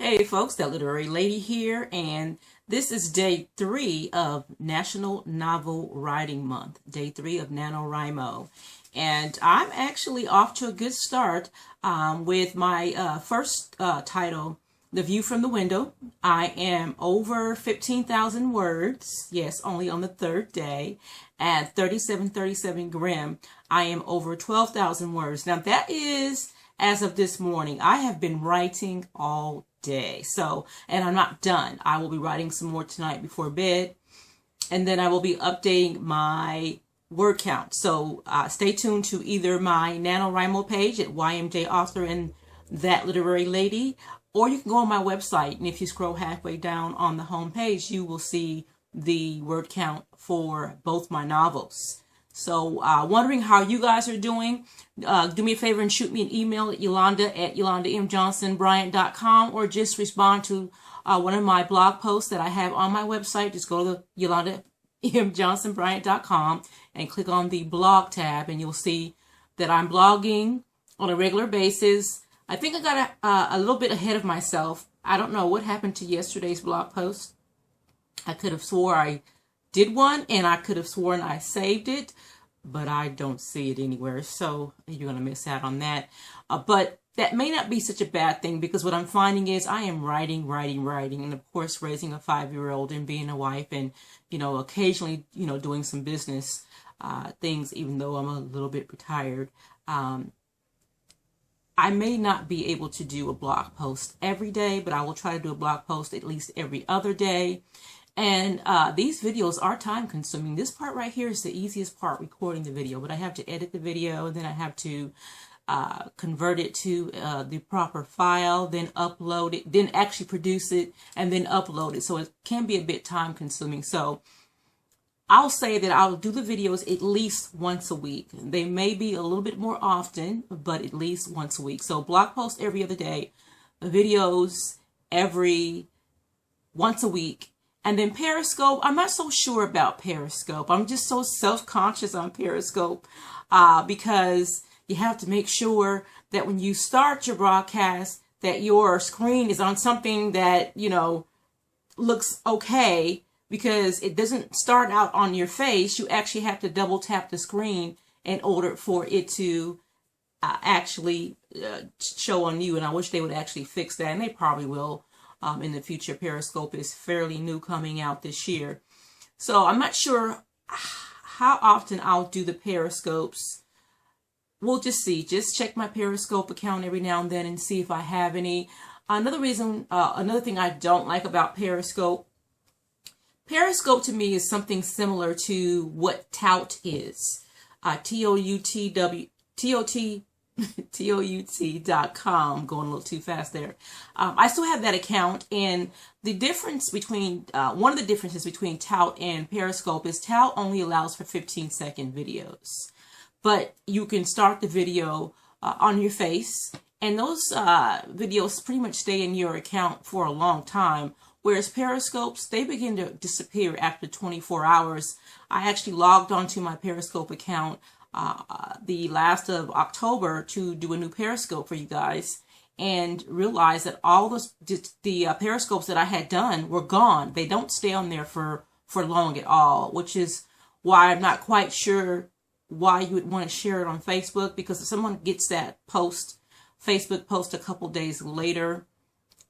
Hey folks, that literary lady here, and this is day 3 of National Novel Writing Month, day 3 of NaNoWriMo. And I'm actually off to a good start with my first title, The View from the Window. I am over 15,000 words, yes, only on the third day, at 3737 Grimm. I am over 12,000 words. Now that is as of this morning. I have been writing all day. And I'm not done. I will be writing some more tonight before bed. And then I will be updating my word count. So stay tuned to either my NaNoWriMo page at YMJ Author and That Literary Lady, or you can go on my website. And if you scroll halfway down on the home page, you will see the word count for both my novels. So wondering how you guys are doing, do me a favor and shoot me an email at Yolanda at YolandaMJohnsonBryant.com, or just respond to one of my blog posts that I have on my website. Just go to YolandaMJohnsonBryant.com and click on the blog tab, and you'll see that I'm blogging on a regular basis. I think I got a little bit ahead of myself. I don't know what happened to yesterday's blog post. I could have swore I did one, and I could have sworn I saved it, but I don't see it anywhere, so you're going to miss out on that. But that may not be such a bad thing, because what I'm finding is I am writing, and of course raising a 5-year-old and being a wife, and occasionally doing some business things, even though I'm a little bit retired. I may not be able to do a blog post every day, but I will try to do a blog post at least every other day. And these videos are time consuming. This part right here is the easiest part, recording the video, but I have to edit the video, and then I have to convert it to the proper file, then upload it, then actually produce it, and then upload it. So it can be a bit time consuming. So I'll say that I'll do the videos at least once a week. They may be a little bit more often, but at least once a week. So blog post every other day, videos once a week. And then Periscope, I'm not so sure about Periscope. I'm just so self-conscious on Periscope because you have to make sure that when you start your broadcast, that your screen is on something that, looks okay, because it doesn't start out on your face. You actually have to double tap the screen in order for it to actually show on you. And I wish they would actually fix that, and they probably will. In the future. Periscope is fairly new, coming out this year. So I'm not sure how often I'll do the Periscopes. We'll just see. Just check my Periscope account every now and then and see if I have any. Another thing I don't like about Periscope to me is something similar to what Tout is. TOUT.com, going a little too fast there. I still have that account, and the difference between one of the differences between Tout and Periscope is Tout only allows for 15-second videos, but you can start the video on your face, and those videos pretty much stay in your account for a long time, whereas Periscopes, they begin to disappear after 24 hours. I actually logged onto my Periscope account the last of October to do a new Periscope for you guys, and realized that all the Periscopes that I had done were gone. They don't stay on there for long at all, which is why I'm not quite sure why you would want to share it on Facebook, because if someone gets that Facebook post a couple days later,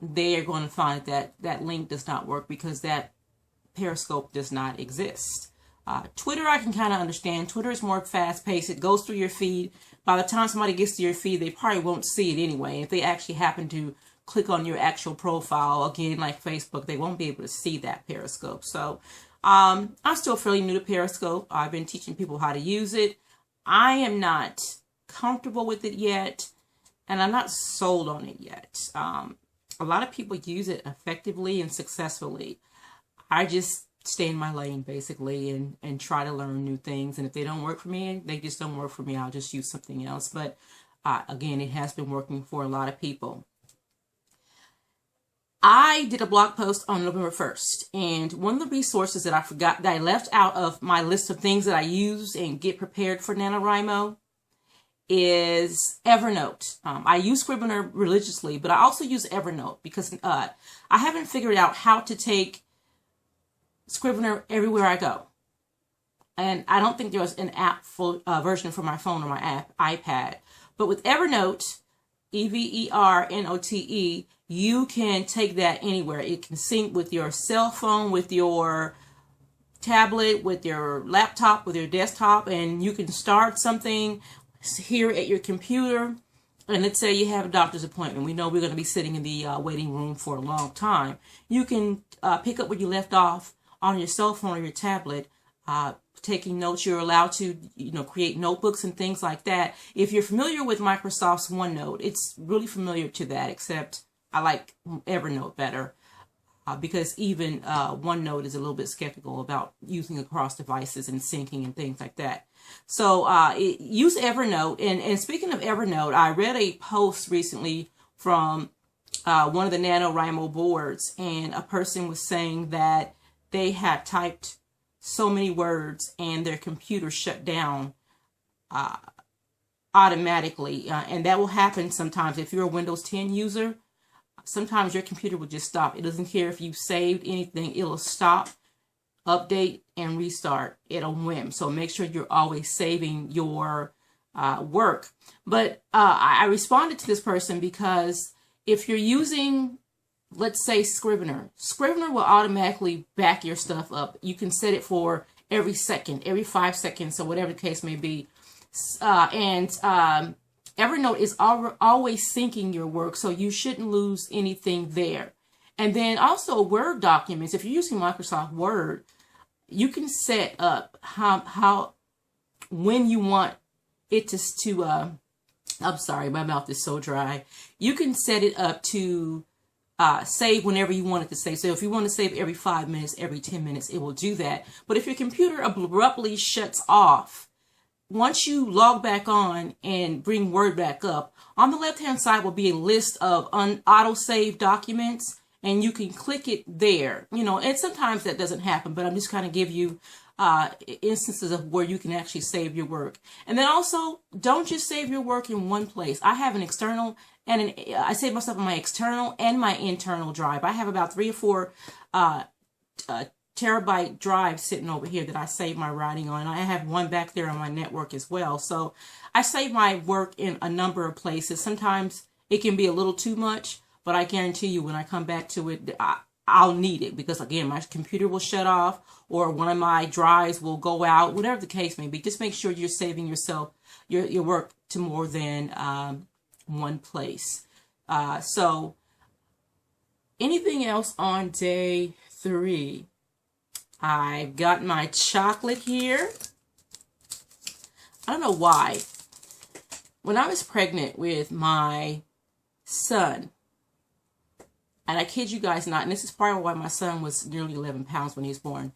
they are going to find that that link does not work, because that Periscope does not exist. Twitter, I can kind of understand. Twitter is more fast-paced. It goes through your feed. By the time somebody gets to your feed, they probably won't see it anyway. If they actually happen to click on your actual profile, again, like Facebook, they won't be able to see that Periscope. So I'm still fairly new to Periscope. I've been teaching people how to use it. I am not comfortable with it yet, and I'm not sold on it yet. A lot of people use it effectively and successfully. I just stay in my lane, basically, and try to learn new things. And if they don't work for me, they just don't work for me. I'll just use something else. But again, it has been working for a lot of people. I did a blog post on November 1st, and one of the resources that I left out of my list of things that I use and get prepared for NaNoWriMo is Evernote. I use Scrivener religiously, but I also use Evernote because I haven't figured out how to take Scrivener everywhere I go. And I don't think there's an app version for my phone or my iPad. But with Evernote, Evernote, you can take that anywhere. It can sync with your cell phone, with your tablet, with your laptop, with your desktop, and you can start something here at your computer. And let's say you have a doctor's appointment. We know we're going to be sitting in the waiting room for a long time. You can pick up where you left off on your cell phone or your tablet, taking notes. You're allowed to, create notebooks and things like that. If you're familiar with Microsoft's OneNote, it's really familiar to that, except I like Evernote better because even OneNote is a little bit skeptical about using across devices and syncing and things like that. So use Evernote. And speaking of Evernote, I read a post recently from one of the NaNoWriMo boards, and a person was saying that they had typed so many words and their computer shut down automatically. And that will happen sometimes. If you're a Windows 10 user, sometimes your computer will just stop. It doesn't care if you've saved anything. It'll stop, update, and restart at a whim. So make sure you're always saving your work. But I responded to this person because if you're using, let's say, Scrivener will automatically back your stuff up. You can set it for every second, every 5 seconds, or whatever the case may be. Evernote is always syncing your work, so you shouldn't lose anything there. And then also Word documents. If you're using Microsoft Word, you can set up when you want it to I'm sorry, my mouth is so dry. You can set it up to save whenever you want it to save. So if you want to save every 5 minutes, every 10 minutes, it will do that. But if your computer abruptly shuts off, once you log back on and bring Word back up, on the left-hand side will be a list of auto-save documents, and you can click it there. And sometimes that doesn't happen, but I'm just kind of give you instances of where you can actually save your work. And then also, don't just save your work in one place. I have an external and I save my stuff on my external and my internal drive. I have about 3 or 4 terabyte drive sitting over here that I save my writing on. I have one back there on my network as well. So I save my work in a number of places. Sometimes it can be a little too much, but I guarantee you when I come back to it, I'll need it because, again, my computer will shut off or one of my drives will go out, whatever the case may be. Just make sure you're saving yourself, your work to more than one place. So anything else on day 3? I've got my chocolate here. I don't know why. When I was pregnant with my son, and I kid you guys not, and this is probably why my son was nearly 11 pounds when he was born.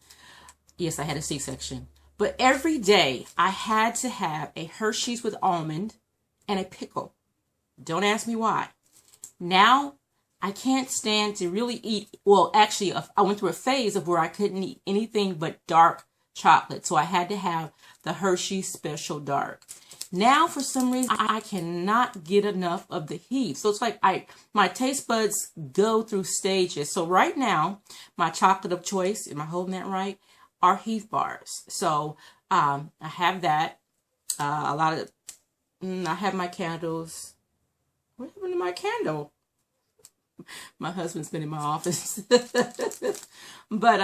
Yes, I had a C-section. But every day I had to have a Hershey's with almond and a pickle. Don't ask me why. Now I can't stand to really eat. Well, actually, I went through a phase of where I couldn't eat anything but dark chocolate. So I had to have the Hershey Special Dark. Now, for some reason, I cannot get enough of the heat. So it's like my taste buds go through stages. So right now, my chocolate of choice, am I holding that right, are Heath bars. So I have that. I have my candles. What happened to my candle? My husband's been in my office. But,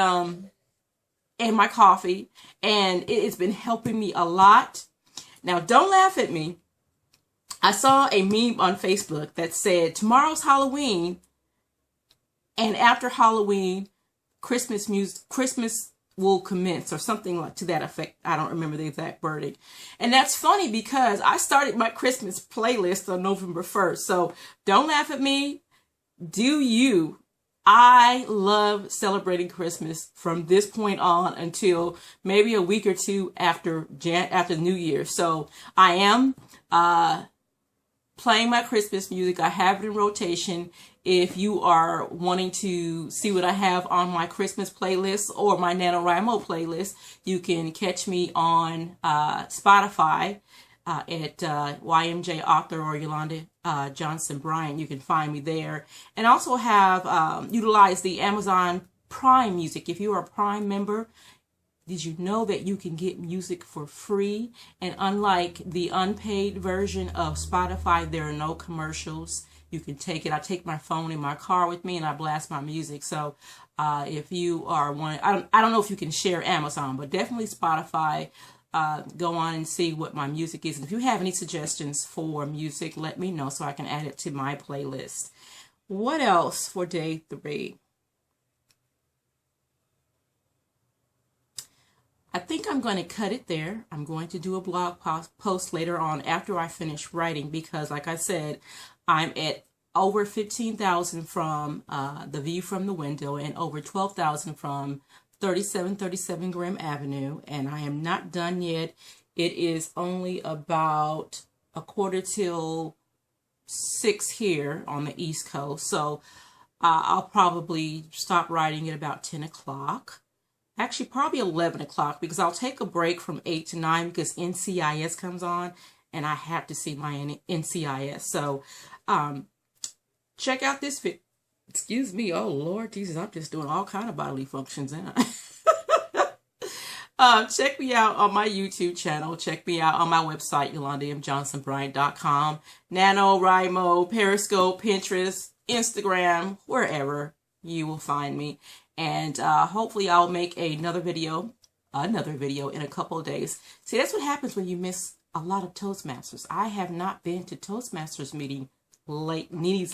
and my coffee. And it's been helping me a lot. Now, don't laugh at me. I saw a meme on Facebook that said, tomorrow's Halloween, and after Halloween, Christmas will commence, or something like to that effect. I don't remember the exact wording. And that's funny because I started my Christmas playlist on November 1st. So don't laugh at me. Do you? I love celebrating Christmas from this point on until maybe a week or two after New Year. So I am playing my Christmas music. I have it in rotation. If you are wanting to see what I have on my Christmas playlist or my NaNoWriMo playlist, you can catch me on Spotify. at YMJ Author or Yolanda Johnson-Bryant. You can find me there. And also have utilized the Amazon Prime Music. If you are a Prime member, did you know that you can get music for free? And unlike the unpaid version of Spotify, there are no commercials. You can take it. I take my phone in my car with me and I blast my music. So if you are one, I don't know if you can share Amazon, but definitely Spotify. Go on and see what my music is. And if you have any suggestions for music, let me know so I can add it to my playlist. What else for day 3? I think I'm going to cut it there. I'm going to do a blog post later on after I finish writing because, like I said, I'm at over 15,000 from the view from the window and over 12,000 from 3737 Grimm Avenue, and I am not done yet. It is only about 5:45 here on the East Coast, so I'll probably stop writing at about 10 o'clock. Actually, probably 11 o'clock because I'll take a break from 8 to 9 because NCIS comes on, and I have to see my NCIS. So check out this video. Excuse me. Oh, Lord Jesus, I'm just doing all kind of bodily functions. Check me out on my YouTube channel. Check me out on my website, YolandaMJohnsonBryant.com. NaNoWriMo, Periscope, Pinterest, Instagram, wherever you will find me. And hopefully I'll make another video in a couple of days. See, that's what happens when you miss a lot of Toastmasters. I have not been to Toastmasters meetings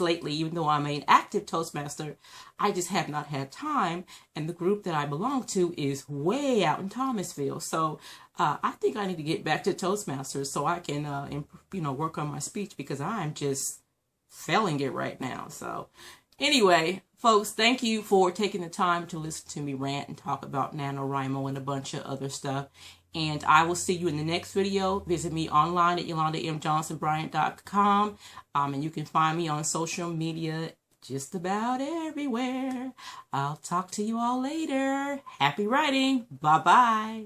lately, even though I'm an active Toastmaster. I just have not had time, and the group that I belong to is way out in Thomasville. So I think I need to get back to Toastmasters so I can work on my speech because I'm just failing it right now. So anyway, folks, thank you for taking the time to listen to me rant and talk about NaNoWriMo and a bunch of other stuff. And I will see you in the next video. Visit me online at YolandaMJohnsonBryant.com. And you can find me on social media just about everywhere. I'll talk to you all later. Happy writing. Bye-bye.